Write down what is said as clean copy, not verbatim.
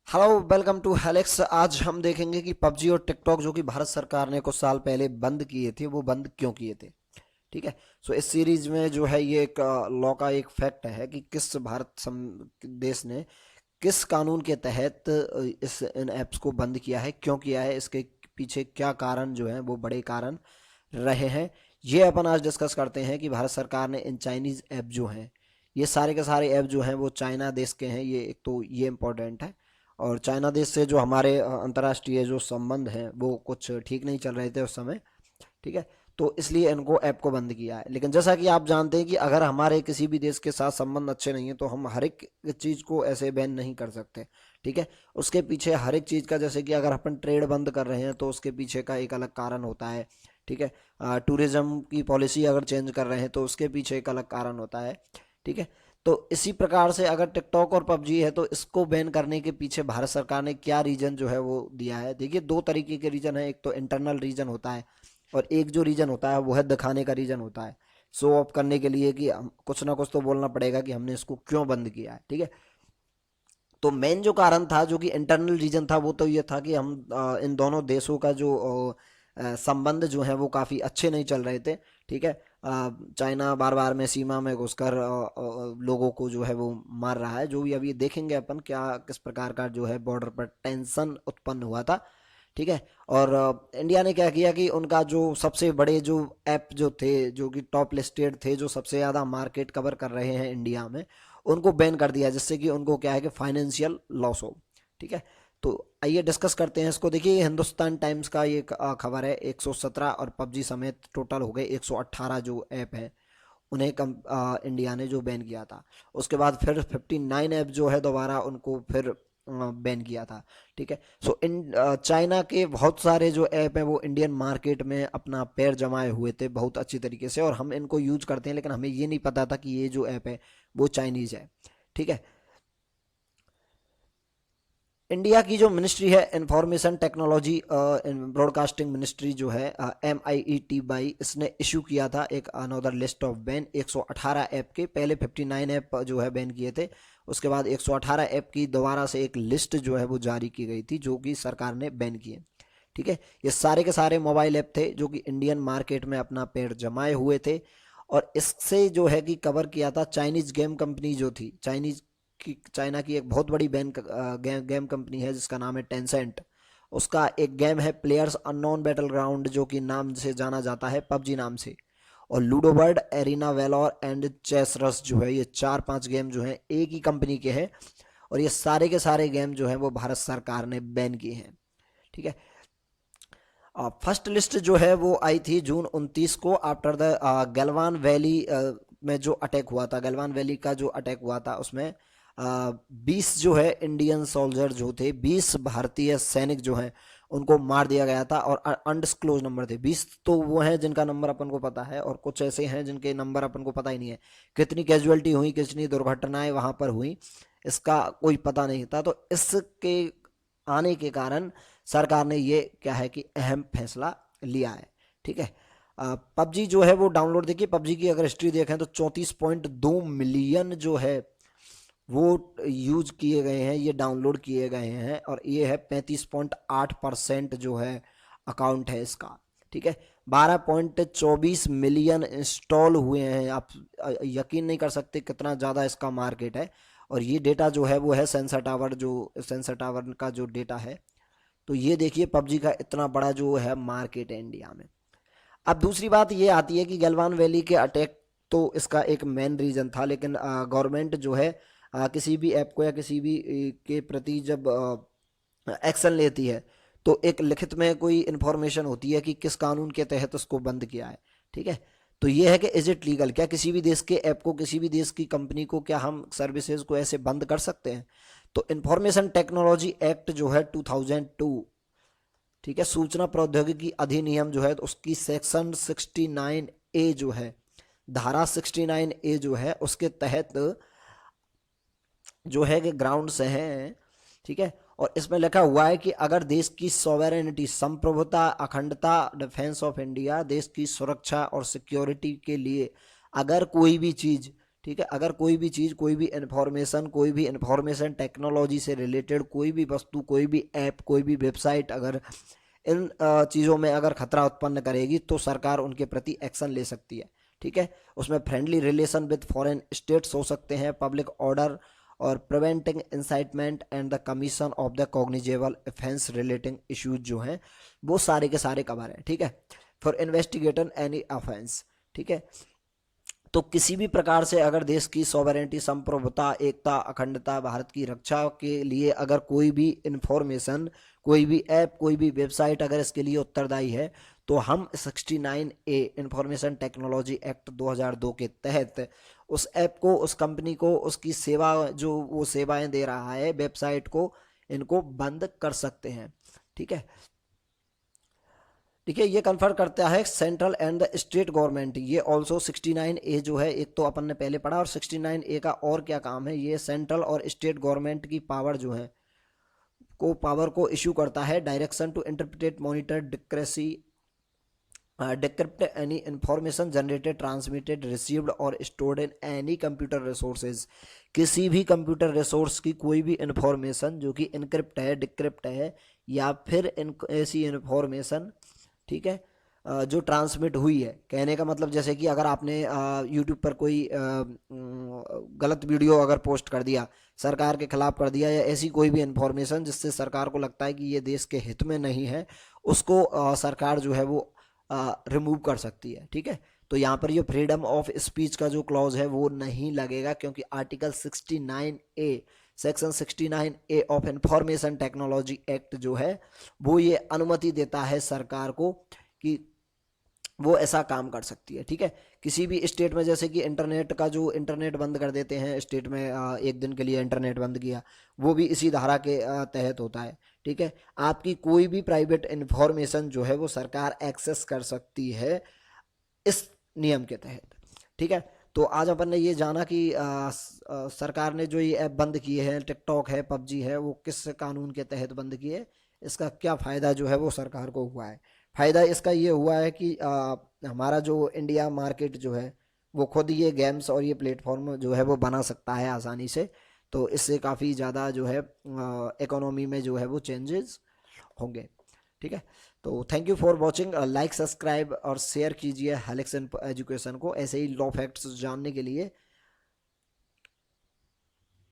Hello, welcome to helix. आज हम देखेंगे कि पबजी और टिकटॉक जो कि भारत सरकार ने कुछ साल पहले बंद किए थे, वो बंद क्यों किए थे। ठीक है। सो इस सीरीज में जो है ये एक लॉ का एक फैक्ट है कि किस देश ने किस कानून के तहत इस इन ऐप्स को बंद किया है, क्यों किया है, इसके पीछे क्या कारण जो है वो बड़े कारण रहे हैं। ये अपन आज डिस्कस करते हैं कि भारत सरकार ने इन चाइनीज ऐप जो हैं, ये सारे के सारे ऐप जो हैं वो चाइना देश के हैं। ये एक तो ये इम्पोर्टेंट है। और चाइना देश से जो हमारे अंतर्राष्ट्रीय जो संबंध हैं वो कुछ ठीक नहीं चल रहे थे उस समय। ठीक है। तो इसलिए इनको ऐप को बंद किया है। लेकिन जैसा कि आप जानते हैं कि अगर हमारे किसी भी देश के साथ संबंध अच्छे नहीं है तो हम हर एक चीज़ को ऐसे बैन नहीं कर सकते। ठीक है। उसके पीछे हर एक चीज़ का, जैसे कि अगर अपन ट्रेड बंद कर रहे हैं तो उसके पीछे का एक अलग कारण होता है। ठीक है। टूरिज्म की पॉलिसी अगर चेंज कर रहे हैं तो उसके पीछे एक अलग कारण होता है। ठीक है। तो इसी प्रकार से अगर टिकटॉक और पबजी है तो इसको बैन करने के पीछे भारत सरकार ने क्या रीजन जो है वो दिया है। देखिए, दो तरीके के रीजन है। एक तो इंटरनल रीजन होता है और एक जो रीजन होता है वो है दिखाने का रीजन होता है। शो ऑफ करने के लिए कि हम कुछ ना कुछ तो बोलना पड़ेगा कि हमने इसको क्यों बंद किया है। ठीक है। तो मेन जो कारण था, जो कि इंटरनल रीजन था, वो तो ये था कि हम इन दोनों देशों का जो संबंध जो है वो काफ़ी अच्छे नहीं चल रहे थे। ठीक है। चाइना बार बार में सीमा में घुसकर लोगों को जो है वो मार रहा है, जो भी अभी देखेंगे अपन क्या किस प्रकार का जो है बॉर्डर पर टेंशन उत्पन्न हुआ था। ठीक है। और इंडिया ने क्या किया कि उनका जो सबसे बड़े जो ऐप जो थे, जो कि टॉप लिस्टेड थे, जो सबसे ज़्यादा मार्केट कवर कर रहे हैं इंडिया में, उनको बैन कर दिया, जिससे कि उनको क्या है कि फाइनेंशियल लॉस हो। ठीक है। तो आइए डिस्कस करते हैं इसको। देखिए, हिंदुस्तान टाइम्स का ये खबर है। 117 और पबजी समेत टोटल हो गए 118 जो ऐप हैं, उन्हें इंडिया ने जो बैन किया था। उसके बाद फिर 59 ऐप जो है दोबारा उनको फिर बैन किया था। ठीक है। सो इन चाइना के बहुत सारे जो ऐप हैं वो इंडियन मार्केट में अपना पैर जमाए हुए थे बहुत अच्छी तरीके से, और हम इनको यूज करते हैं, लेकिन हमें ये नहीं पता था कि ये जो ऐप है वो चाइनीज है। ठीक है। इंडिया की जो मिनिस्ट्री है इंफॉर्मेशन टेक्नोलॉजी ब्रॉडकास्टिंग मिनिस्ट्री जो है, MIET, इसने इशू किया था एक another list of ban 118 app के। पहले 59 ऐप जो है बैन किए थे, उसके बाद 118 ऐप की दोबारा से एक लिस्ट जो है वो जारी की गई थी, जो कि सरकार ने बैन किए। ठीक है। ये सारे के सारे मोबाइल ऐप थे जो कि इंडियन मार्केट में अपना पैर जमाए हुए थे। और इससे जो है कि कवर किया था चाइनीज गेम कंपनी जो थी, चाइना की एक बहुत बड़ी गेम कंपनी है जिसका नाम है टेंसेंट। उसका एक गेम है प्लेयर्स अननोन बैटल ग्राउंड, जो कि नाम से जाना जाता है पबजी नाम से। और Ludo Bird, Arena Valor and Chess Rush जो है, ये चार पांच गेम जो हैं एक ही कंपनी के हैं। और ये सारे के सारे गेम जो हैं वो भारत सरकार ने बैन किए हैं। ठीक है। फर्स्ट लिस्ट जो है वो आई थी जून 29 को, आफ्टर द गलवान वैली में जो अटैक हुआ था। गलवान वैली का जो अटैक हुआ था उसमें 20 जो है इंडियन सोल्जर जो थे, 20 भारतीय सैनिक जो हैं उनको मार दिया गया था। और अनडिस्क्लोज नंबर थे 20। तो वो हैं जिनका नंबर अपन को पता है, और कुछ ऐसे हैं जिनके नंबर अपन को पता ही नहीं है। कितनी कैजुअलिटी हुई, कितनी दुर्घटनाएं वहां पर हुई, इसका कोई पता नहीं था। तो इसके आने के कारण सरकार ने ये क्या है कि अहम फैसला लिया है। ठीक है। पबजी जो है वो डाउनलोड, देखिए पबजी की अगर हिस्ट्री देखें तो 34.2 मिलियन जो है वो यूज किए गए हैं, ये डाउनलोड किए गए हैं। और ये है 35.8% जो है अकाउंट है इसका। ठीक है। 12.24 मिलियन इंस्टॉल हुए हैं। आप यकीन नहीं कर सकते कितना ज़्यादा इसका मार्केट है। और ये डेटा जो है वो है सेंसर टावर का जो डेटा है। तो ये देखिए पबजी का इतना बड़ा जो है मार्केट है इंडिया में। अब दूसरी बात ये आती है कि गलवान वैली के अटैक तो इसका एक मेन रीजन था, लेकिन गवर्नमेंट जो है किसी भी ऐप को या किसी भी के प्रति जब एक्शन लेती है तो एक लिखित में कोई इन्फॉर्मेशन होती है कि किस कानून के तहत उसको बंद किया है। ठीक है। तो ये है कि इज इट लीगल, क्या किसी भी देश के ऐप को, किसी भी देश की कंपनी को, क्या हम सर्विसेज को ऐसे बंद कर सकते हैं। तो इंफॉर्मेशन टेक्नोलॉजी एक्ट जो है 2002, ठीक है, सूचना प्रौद्योगिकी अधिनियम जो है तो उसकी सेक्शन 69A जो है, धारा 69A जो है, उसके तहत जो है कि ग्राउंड से हैं। ठीक है। और इसमें लिखा हुआ है कि अगर देश की सॉवेरेनिटी, संप्रभुता, अखंडता, डिफेंस ऑफ इंडिया, देश की सुरक्षा और सिक्योरिटी के लिए अगर कोई भी चीज़, ठीक है। अगर कोई भी चीज़, कोई भी इंफॉर्मेशन, कोई भी इंफॉर्मेशन टेक्नोलॉजी से रिलेटेड कोई भी वस्तु, कोई भी ऐप, कोई भी वेबसाइट अगर इन चीज़ों में अगर खतरा उत्पन्न करेगी तो सरकार उनके प्रति एक्शन ले सकती है। ठीक है। उसमें friendly relation with foreign states हो सकते हैं, पब्लिक ऑर्डर और preventing incitement and the commission of the cognizable offence relating issues जो हैं वो सारे के सारे कवर हैं। ठीक है। For investigating any offence. ठीक है। तो किसी भी प्रकार से अगर देश की सॉवरेनिटी, संप्रभुता, एकता, अखंडता, भारत की रक्षा के लिए अगर कोई भी इंफॉर्मेशन, कोई भी ऐप, कोई भी वेबसाइट अगर इसके लिए उत्तरदायी है तो हम 69A इंफॉर्मेशन टेक्नोलॉजी एक्ट 2002 के तहत उस ऐप को, उस कंपनी को, उसकी सेवा जो वो सेवाएं दे रहा है, वेबसाइट को, इनको बंद कर सकते हैं। ठीक है। ठीक है। ये कन्फर्म करता है central and the state government. ये ऑल्सो 69A जो है, एक तो अपन ने पहले पढ़ा, और 69A का और क्या काम है, ये सेंट्रल और स्टेट गवर्नमेंट की पावर जो है पावर को इशू करता है। Direction to interpret, monitor, decrypt any information generated, transmitted, received और stored in any computer resources. किसी भी कंप्यूटर रिसोर्स की कोई भी इंफॉर्मेशन जो कि इनक्रिप्ट है, डिक्रिप्ट है, या फिर ऐसी इंफॉर्मेशन, ठीक है, जो ट्रांसमिट हुई है। कहने का मतलब जैसे कि अगर आपने यूट्यूब पर कोई गलत वीडियो अगर पोस्ट कर दिया, सरकार के खिलाफ कर दिया, या ऐसी कोई भी इंफॉर्मेशन जिससे सरकार को लगता है कि ये देश के हित में नहीं है, उसको सरकार जो है वो रिमूव कर सकती है। ठीक है। तो यहाँ पर ये फ्रीडम ऑफ स्पीच का जो क्लॉज है वो नहीं लगेगा, क्योंकि article 69A, section 69A of information technology act जो है वो ये अनुमति देता है सरकार को कि वो ऐसा काम कर सकती है। ठीक है। किसी भी स्टेट में, जैसे कि इंटरनेट का जो इंटरनेट बंद कर देते हैं स्टेट में, एक दिन के लिए इंटरनेट बंद किया, वो भी इसी धारा के तहत होता है। ठीक है। आपकी कोई भी प्राइवेट इंफॉर्मेशन जो है वो सरकार एक्सेस कर सकती है इस नियम के तहत। ठीक है। तो आज अपन ने ये जाना कि सरकार ने जो ये ऐप बंद किए हैं, टिकटॉक है, पबजी है, वो किस कानून के तहत बंद किए, इसका क्या फ़ायदा जो है वो सरकार को हुआ है। फ़ायदा इसका ये हुआ है कि हमारा जो इंडिया मार्केट जो है वो खुद ये गेम्स और ये प्लेटफॉर्म जो है वो बना सकता है आसानी से। तो इससे काफ़ी ज़्यादा जो है इकोनॉमी में जो है वो चेंजेस होंगे। ठीक है। तो thank you for watching. Like, subscribe और शेयर कीजिए हेलिक्स एजुकेशन को ऐसे ही लॉ फैक्ट्स जानने के लिए।